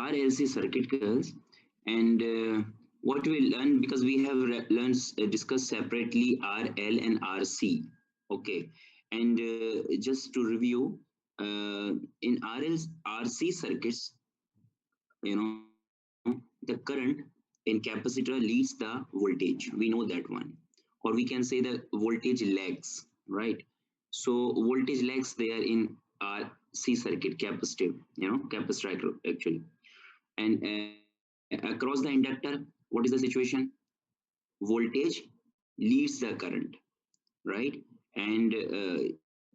RLC circuit, girls, and what we learn, because we have learned discussed separately RL and RC. Okay, and just to review, in RC circuits, the current in capacitor leads the voltage. We know that one, or we can say the voltage lags, right? So voltage lags there in RC circuit, capacitive, capacitor actually. And across the inductor, what is the situation? Voltage leads the current, right? And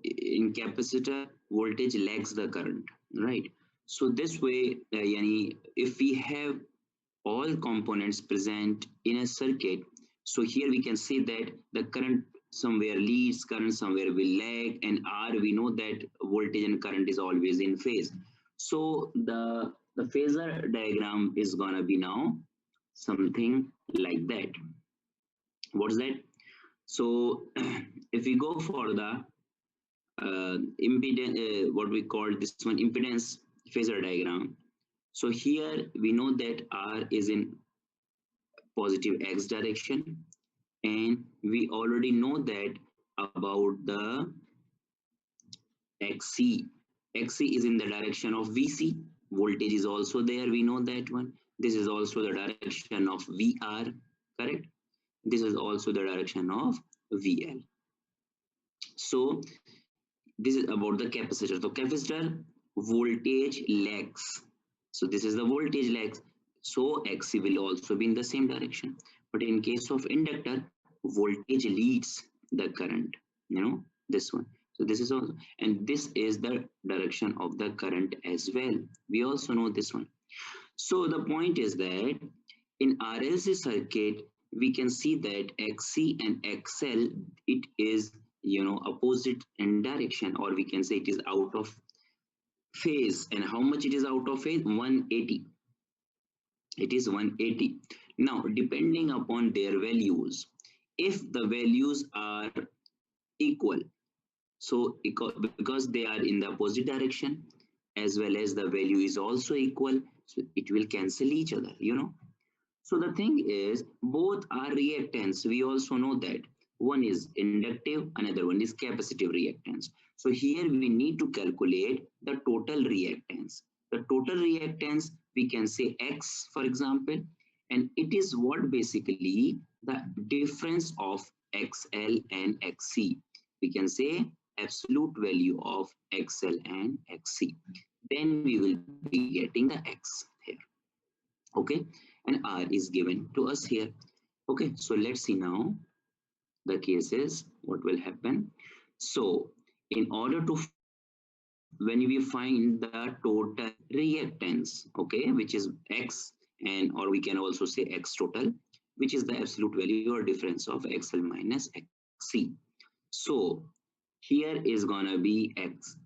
in capacitor, voltage lags the current, right? So this way, if we have all components present in a circuit, so here we can say that the current somewhere leads, current somewhere will lag, and R, we know that voltage and current is always in phase. So the phasor diagram is gonna be now something like that. What is that? So if we go for the impedance, what we call this one, impedance phasor diagram. So here we know that R is in positive X direction, and we already know that about the XC. XC is in the direction of VC. Voltage is also there, we know that one. This is also the direction of VR, correct? This is also the direction of VL. So this is about the capacitor. So capacitor voltage lags. So this is the voltage lags. So XC will also be in the same direction. But in case of inductor, voltage leads the current. This one. So this is also, and this is the direction of the current as well. We also know this one. So the point is that in RLC circuit, we can see that XC and XL, it is opposite in direction, or we can say it is out of phase. And how much it is out of phase? 180. It is 180. Now, depending upon their values, if the values are equal, so because they are in the opposite direction, as well as the value is also equal, so it will cancel each other, So the thing is, both are reactance. We also know that one is inductive, another one is capacitive reactance. So here we need to calculate the total reactance. The total reactance, we can say X, for example, and it is what basically the difference of XL and XC. We can say absolute value of XL and XC. Then we will be getting the X here. Okay, and R is given to us here. Okay, so let's see now the cases, what will happen. So in order to, when we find the total reactance, okay, which is X, and or we can also say X total, which is the absolute value or difference of XL minus XC. So here is gonna be X.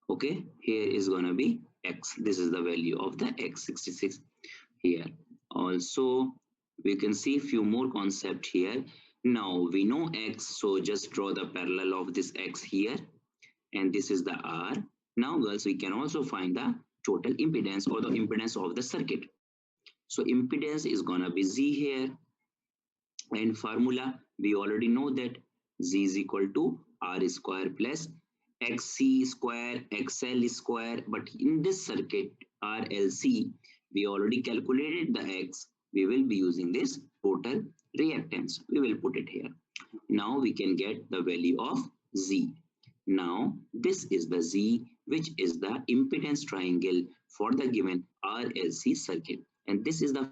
Okay, here is gonna be X. This is the value of the X66 here. Also, we can see few more concepts here. Now we know X, so just draw the parallel of this X here, and this is the R. Now girls, we can also find the total impedance or the impedance of the circuit. So impedance is gonna be Z here, and formula we already know that Z is equal to R square plus XC square XL square. But in this circuit RLC, we already calculated the X. We will be using this total reactance. We will put it here. Now we can get the value of Z. Now this is the Z, which is the impedance triangle for the given RLC circuit. And this is the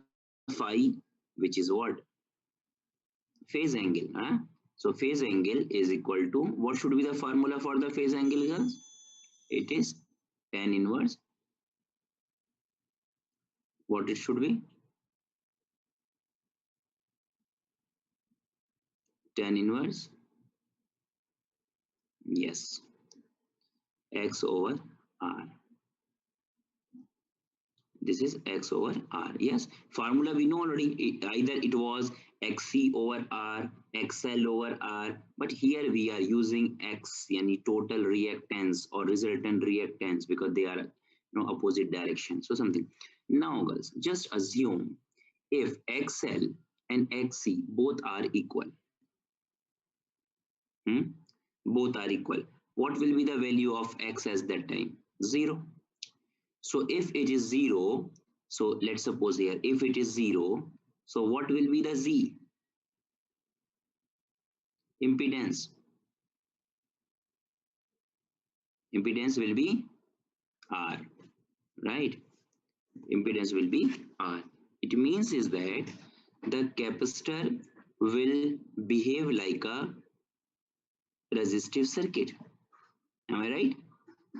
phi, which is what? Phase angle. So phase angle is equal to, what should be the formula for the phase angle, girls? It is tan inverse. What it should be? Tan inverse. Yes. X over R. This is X over R. Yes. Formula we know already. Either it was XC over R, XL over R, but here we are using X, yani total reactance or resultant reactance, because they are opposite direction. So something. Now girls, just assume if XL and XC both are equal, hmm? both are equal, what will be the value of X at that time? 0. So if it is 0, so let's suppose here, if it is 0, so what will be the Z? Impedance. Impedance will be R, right? Impedance will be R. It means is that the capacitor will behave like a resistive circuit. Am I right?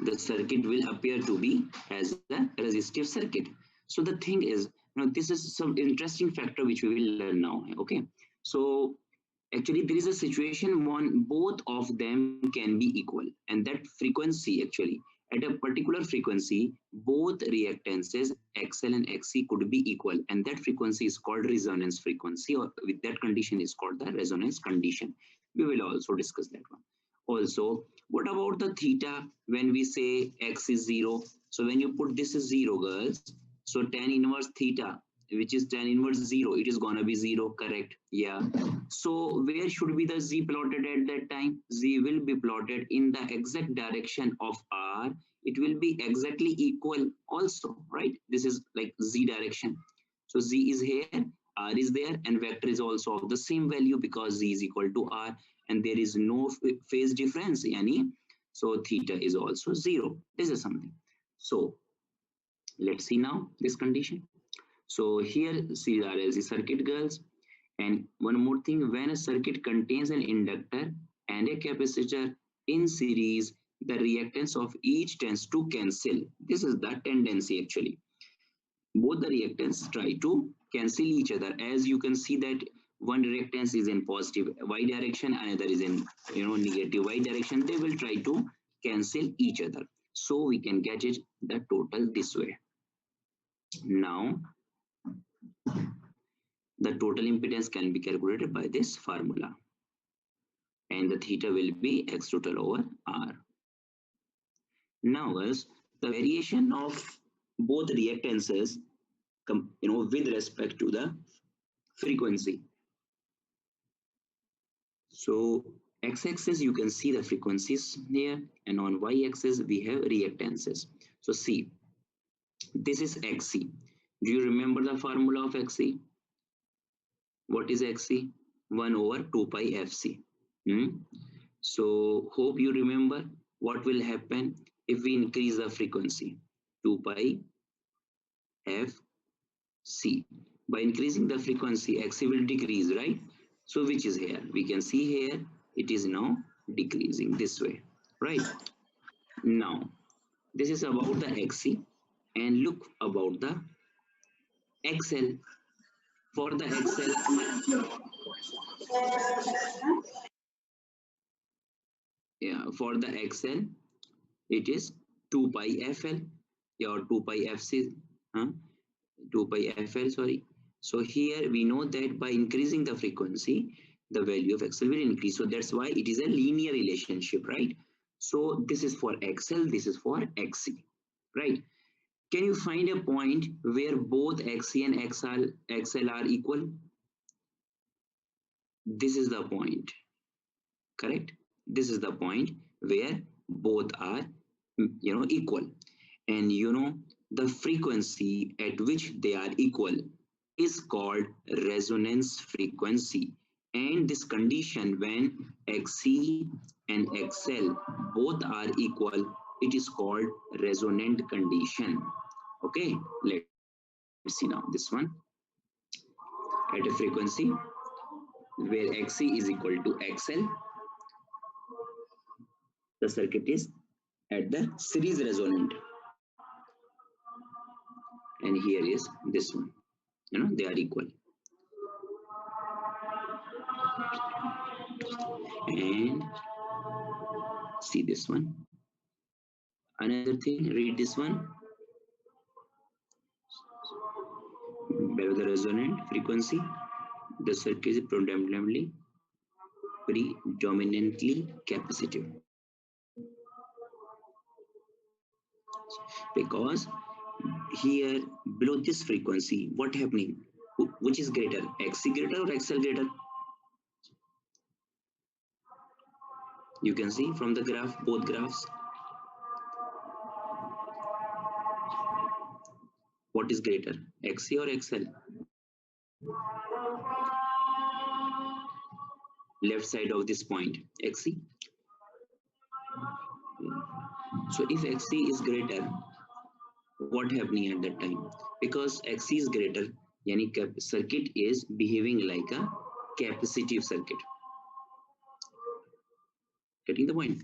The circuit will appear to be as a resistive circuit. So the thing is, this is some interesting factor which we will learn now. Okay. So actually there is a situation when both of them can be equal, and that frequency actually at a particular frequency both reactances XL and XC could be equal, and that frequency is called resonance frequency, or with that condition is called the resonance condition. We will also discuss that one. Also, what about the theta when we say X is 0? So when you put this is 0 girls, so tan inverse theta, which is tan inverse 0, it is gonna be 0, correct? Yeah. So where should be the Z plotted at that time? Z will be plotted in the exact direction of R. It will be exactly equal also, right? This is like Z direction. So Z is here, R is there, and vector is also of the same value because Z is equal to R, and there is no phase difference, yani. So theta is also 0. This is something. So let's see now this condition. So here see the RLC circuit girls. And one more thing, when a circuit contains an inductor and a capacitor in series, the reactance of each tends to cancel. This is the tendency actually. Both the reactants try to cancel each other. As you can see that one reactance is in positive Y direction, another is in negative Y direction. They will try to cancel each other. So we can get it the total this way. Now the total impedance can be calculated by this formula, and the theta will be X total over R. Now, as the variation of both reactances, with respect to the frequency. So, x-axis you can see the frequencies here, and on y-axis we have reactances. So, see, this is Xc. Do you remember the formula of Xc? What is Xc? 1 over 2 pi Fc. So hope you remember what will happen if we increase the frequency. 2 pi Fc. By increasing the frequency, Xc will decrease, right? So which is here? We can see here it is now decreasing this way, right? Now this is about the Xc, and look about the XL. For the XL, yeah, for the XL, it is 2 pi FL, or 2 pi FC, huh? 2 pi FL, sorry. So here we know that by increasing the frequency, the value of XL will increase. So that's why it is a linear relationship, right? So this is for XL, this is for XC, right? Can you find a point where both XC and XL are equal? This is the point, correct? This is the point where both are equal, and the frequency at which they are equal is called resonance frequency, and this condition when Xc and XL both are equal, it is called resonant condition. Okay, let's see now this one. At a frequency where Xc is equal to XL, the circuit is at the series resonant, and here is this one, they are equal. And see this one, another thing, read this one. Below the resonant frequency, the circuit is predominantly capacitive. Because here below this frequency, what happening? Which is greater, XC greater or XL greater? You can see from the graph, both graphs, what is greater, XC or XL? Left side of this point, XC. So if XC is greater, what happening at that time? Because XC is greater, yani circuit is behaving like a capacitive circuit. Getting the point?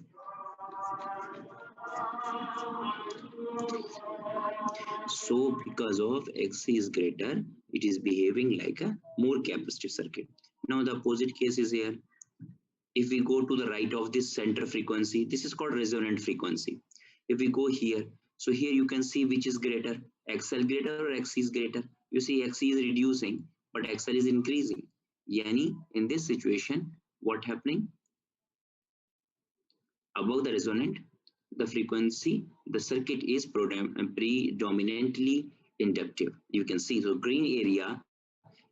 So because of XC is greater, it is behaving like a more capacitive circuit. Now the opposite case is here. If we go to the right of this center frequency, this is called resonant frequency. If we go here, so here you can see which is greater, XL greater or XC is greater. You see XC is reducing, but XL is increasing. Yani in this situation, what happening? Above the resonant, the frequency, the circuit is predominantly inductive. You can see, so green area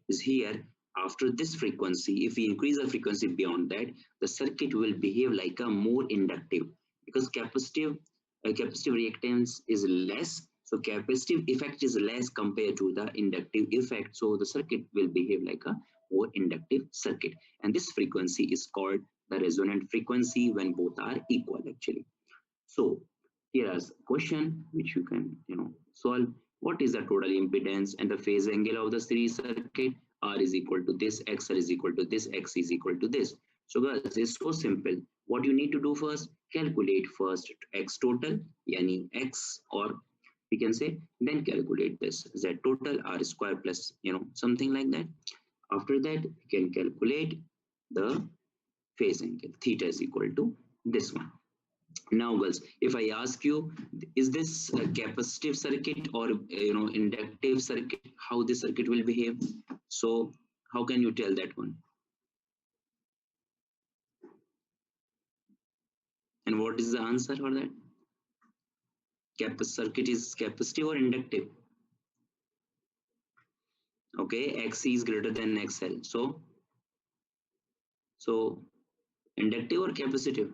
is here. After this frequency, if we increase the frequency beyond that, the circuit will behave like a more inductive, because capacitive reactance is less, so capacitive effect is less compared to the inductive effect, so the circuit will behave like a more inductive circuit, and this frequency is called the resonant frequency when both are equal actually. So here is a question which you can solve. What is the total impedance and the phase angle of the series circuit? R is equal to this, XL is equal to this, X is equal to this. So guys, it's so simple. What you need to do first, calculate first X total, yani X, or we can say then calculate this Z total, R square plus something like that. After that, you can calculate the phase angle. Theta is equal to this one. Now girls, if I ask you, is this a capacitive circuit or inductive circuit, how this circuit will behave? So how can you tell that one? And what is the answer for that? Circuit is capacitive or inductive? Okay, XC is greater than XL. So inductive or capacitive?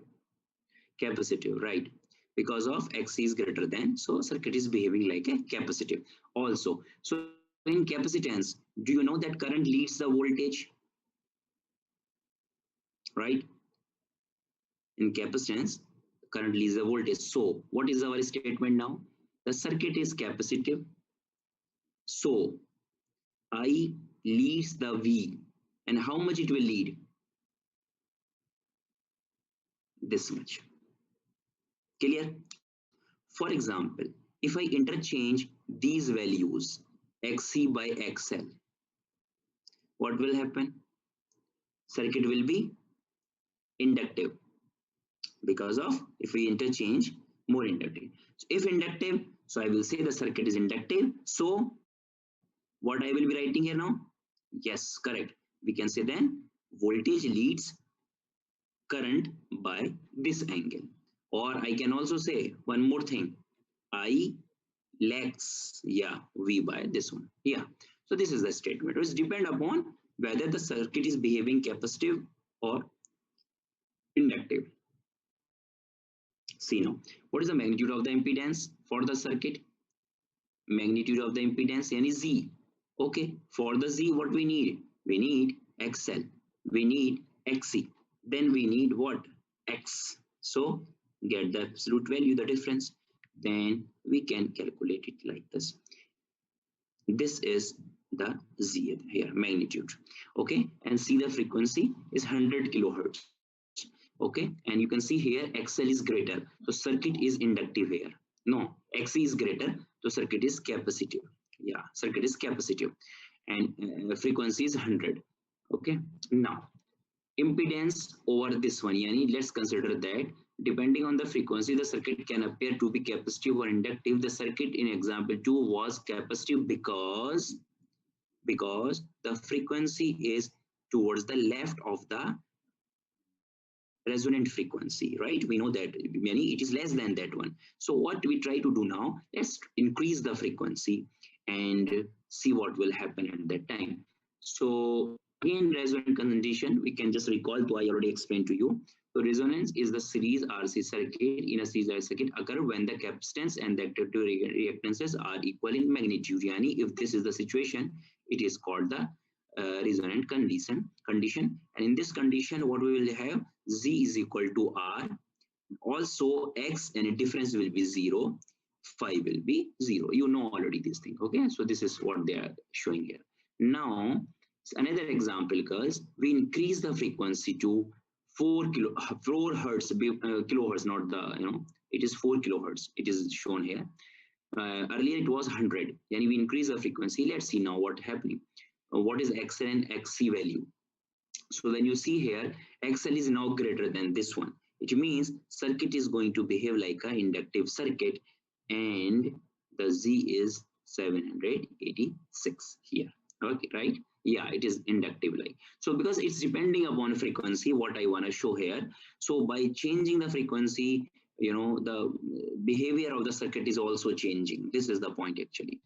Capacitive, right? Because of XC is greater than, so circuit is behaving like a capacitive also. So in capacitance, do you know that current leads the voltage? Right? In capacitance, current leads the voltage. So what is our statement now? The circuit is capacitive. So I leads the V. And how much it will lead? This much. Clear? For example, if I interchange these values, XC by XL, what will happen? Circuit will be inductive, because of if we interchange more inductive. So if inductive, so I will say the circuit is inductive. So what I will be writing here now? Yes, correct. We can say then voltage leads current by this angle. Or I can also say one more thing. I lags, yeah, V by this one. Yeah. So this is the statement. It depends upon whether the circuit is behaving capacitive or inductive. See now, what is the magnitude of the impedance for the circuit? Magnitude of the impedance, yani Z. Okay, for the Z, what we need? We need XL, we need XC, then we need what? X. So get the absolute value, the difference. Then we can calculate it like this. This is the Z here, magnitude. Okay, and see the frequency is 100 kilohertz. Okay, and you can see here XL is greater, so circuit is inductive here. No, XC is greater, so circuit is capacitive. Yeah, circuit is capacitive, and frequency is 100. Okay, now impedance over this one, yani let's consider that depending on the frequency, the circuit can appear to be capacitive or inductive. The circuit in example 2 was capacitive because the frequency is towards the left of the resonant frequency, right? We know that many it is less than that one. So what we try to do now, let's increase the frequency and see what will happen at that time. So again, resonant condition, we can just recall to I already explained to you. So resonance is the series RC circuit in a series RC circuit occur when the capacitance and the active reactances are equal in magnitude. Yani if this is the situation, it is called the resonant condition. And in this condition, what we will have, Z is equal to R. Also, X and a difference will be 0. Phi will be 0. You know already this thing. Okay, so this is what they are showing here. Now, another example, girls, we increase the frequency to 4 hertz, kilohertz, not the, it is 4 kilohertz. It is shown here. Earlier it was 100. Yani we increase the frequency. Let's see now what happening. What is XL and XC value? So when you see here, XL is now greater than this one. It means circuit is going to behave like an inductive circuit, and the Z is 786 here. Okay, right? Yeah, it is inductive like. So because it's depending upon frequency, what I want to show here. So by changing the frequency, the behavior of the circuit is also changing. This is the point actually.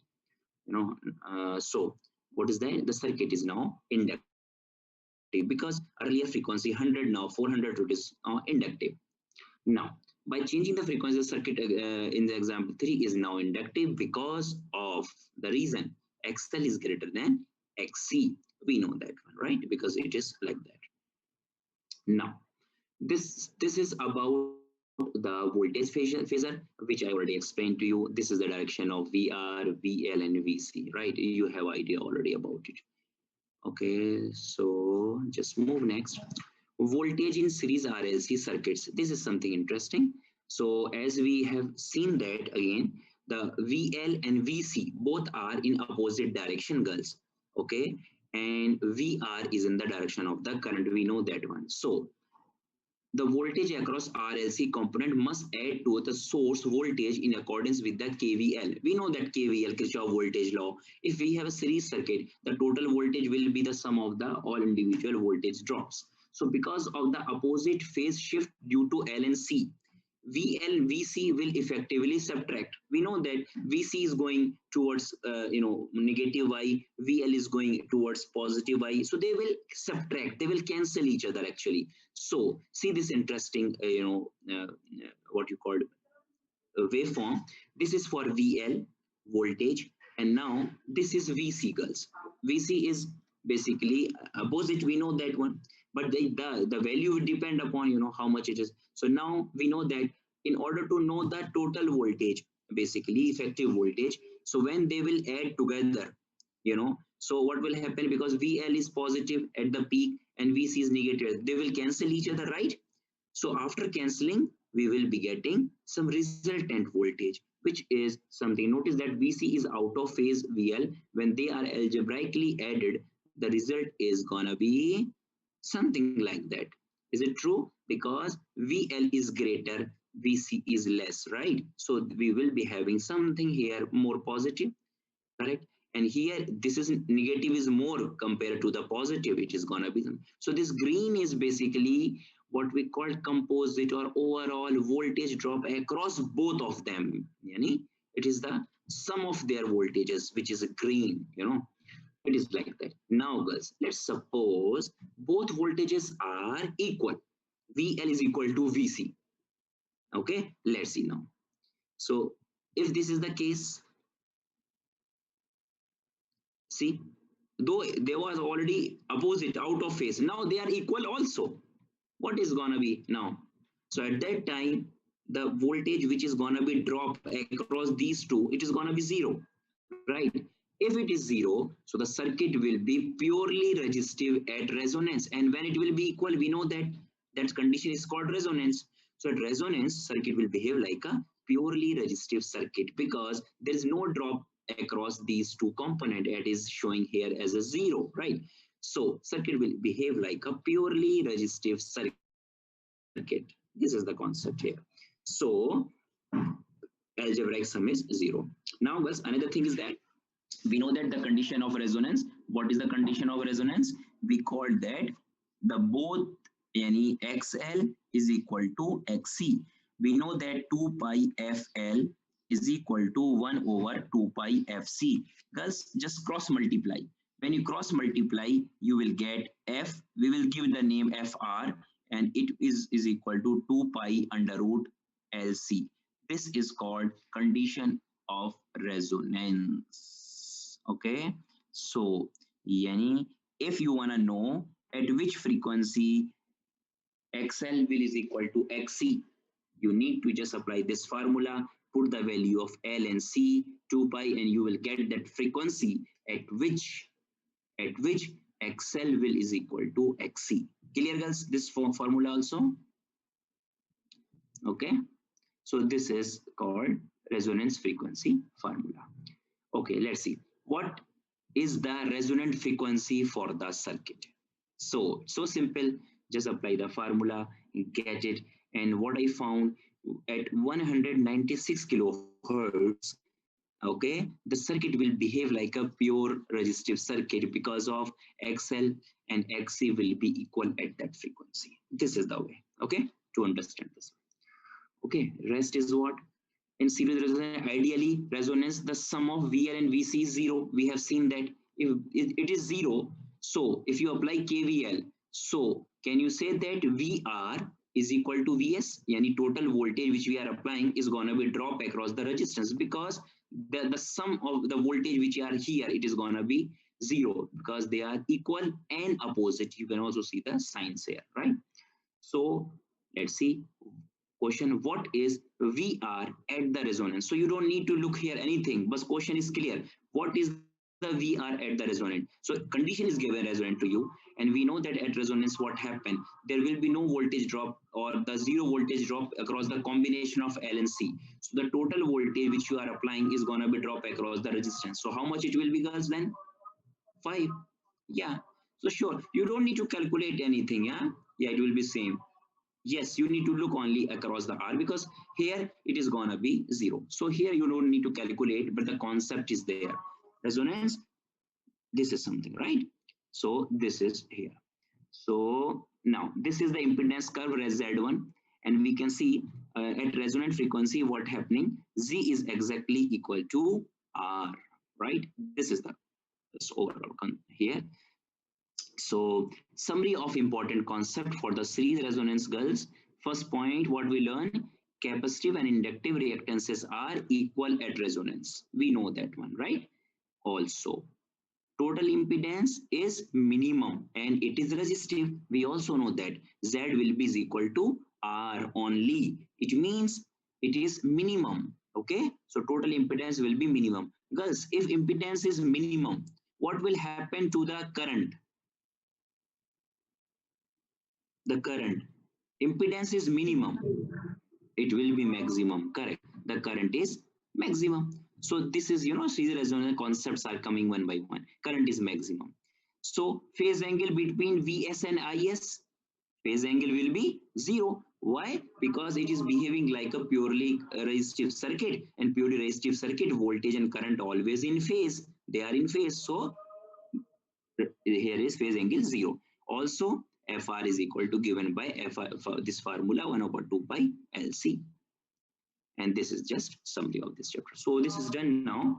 So what is that? The circuit is now inductive because earlier frequency 100, now 400, it is inductive. Now, by changing the frequency of the circuit in the example 3 is now inductive because of the reason XL is greater than XC. We know that one, right? Because it is like that. Now, this is about the voltage phasor, which I already explained to you. This is the direction of VR, VL, and VC, right? You have idea already about it. Okay, so just move next. Voltage in series RLC circuits. This is something interesting. So as we have seen that again, the VL and VC both are in opposite direction, girls. Okay, and VR is in the direction of the current. We know that one. So the voltage across RLC component must add to the source voltage in accordance with the KVL. We know that KVL, Kirchhoff voltage law. If we have a series circuit, the total voltage will be the sum of the all individual voltage drops. So because of the opposite phase shift due to L and C, VL, VC will effectively subtract. We know that VC is going towards, negative Y, VL is going towards positive Y. So they will subtract, they will cancel each other actually. So see this interesting, what you call waveform. This is for VL voltage, and now this is VC, girls. VC is basically opposite. We know that one, but the value will depend upon how much it is. So now we know that in order to know the total voltage, basically effective voltage, so when they will add together, so what will happen, because VL is positive at the peak and VC is negative, they will cancel each other, right? So after cancelling, we will be getting some resultant voltage, which is something. Notice that VC is out of phase VL. When they are algebraically added, the result is gonna be something like that. Is it true? Because VL is greater, VC is less, right? So we will be having something here more positive, correct? And here this is negative is more compared to the positive, it is gonna be. So this green is basically what we call composite or overall voltage drop across both of them. Yani it is the sum of their voltages, which is green, it is like that. Now girls, let's suppose both voltages are equal. VL is equal to VC. Okay, let's see now. So if this is the case, see, though there was already opposite out of phase, now they are equal also. What is gonna be now? So at that time, the voltage which is gonna be dropped across these two, it is gonna be 0, right? If it is 0, so the circuit will be purely resistive at resonance. And when it will be equal, we know that that condition is called resonance. So at resonance, circuit will behave like a purely resistive circuit because there is no drop across these two components. It is showing here as a 0, right? So circuit will behave like a purely resistive circuit. This is the concept here. So algebraic sum is 0. Now guys, another thing is that we know that the condition of resonance, what is the condition of resonance? We call that the both Yani XL is equal to XC. We know that 2 pi FL is equal to 1 over 2 pi FC. Girls, just cross multiply. When you cross multiply, you will get F. We will give the name FR, and it is equal to 2 pi under root LC. This is called condition of resonance. Okay. So, yani, if you want to know at which frequency XL will is equal to XC, you need to just apply this formula, put the value of L and C, 2 pi, and you will get that frequency at which XL will is equal to XC. Clear, girls? This formula also. Okay. So this is called resonance frequency formula. Okay, let's see. What is the resonant frequency for the circuit? So simple. Just apply the formula, get it. And what I found at 196 kilohertz, okay, the circuit will behave like a pure resistive circuit because of XL and XC will be equal at that frequency. This is the way, okay, to understand this. Okay, rest is what? In series resonance, ideally resonance, the sum of VL and VC is zero. We have seen that if it is zero, so if you apply KVL, so can you say that VR is equal to VS? Yani total voltage which we are applying is gonna be drop across the resistance because the sum of the voltage which are here, it is gonna be zero because they are equal and opposite. You can also see the signs here, right? So let's see. Question: what is VR at the resonance? So you don't need to look here anything, but question is clear. What is the VR at the resonance? So condition is given resonant to you, and we know that at resonance what happened? There will be no voltage drop or the zero voltage drop across the combination of L and C. So the total voltage which you are applying is gonna be drop across the resistance. So how much it will be, girls, then? 5. Yeah. So sure, you don't need to calculate anything. Yeah, it will be same. Yes, you need to look only across the R because here it is gonna be zero. So here you don't need to calculate, but the concept is there. Resonance, this is something, right? So this is here. So now this is the impedance curve Z1, and we can see at resonant frequency what happening. Z is exactly equal to R, right? This is the overall here. So summary of important concept for the series resonance, girls. First point, what we learn, capacitive and inductive reactances are equal at resonance. We know that one, right? Also, total impedance is minimum and it is resistive. We also know that Z will be equal to R only. It means it is minimum. Okay, so total impedance will be minimum. Girls, if impedance is minimum, what will happen to the current? The current impedance is minimum, it will be maximum. Correct, the current is maximum. So this is, series resonance concepts are coming one by one. Current is maximum. So phase angle between Vs and Is, phase angle will be zero. Why? Because it is behaving like a purely resistive circuit, and purely resistive circuit, voltage and current always in phase, they are in phase. So here is phase angle 0. Also, Fr is equal to given by this formula 1 over 2 pi LC. And this is just summary of this chapter. So this is done now.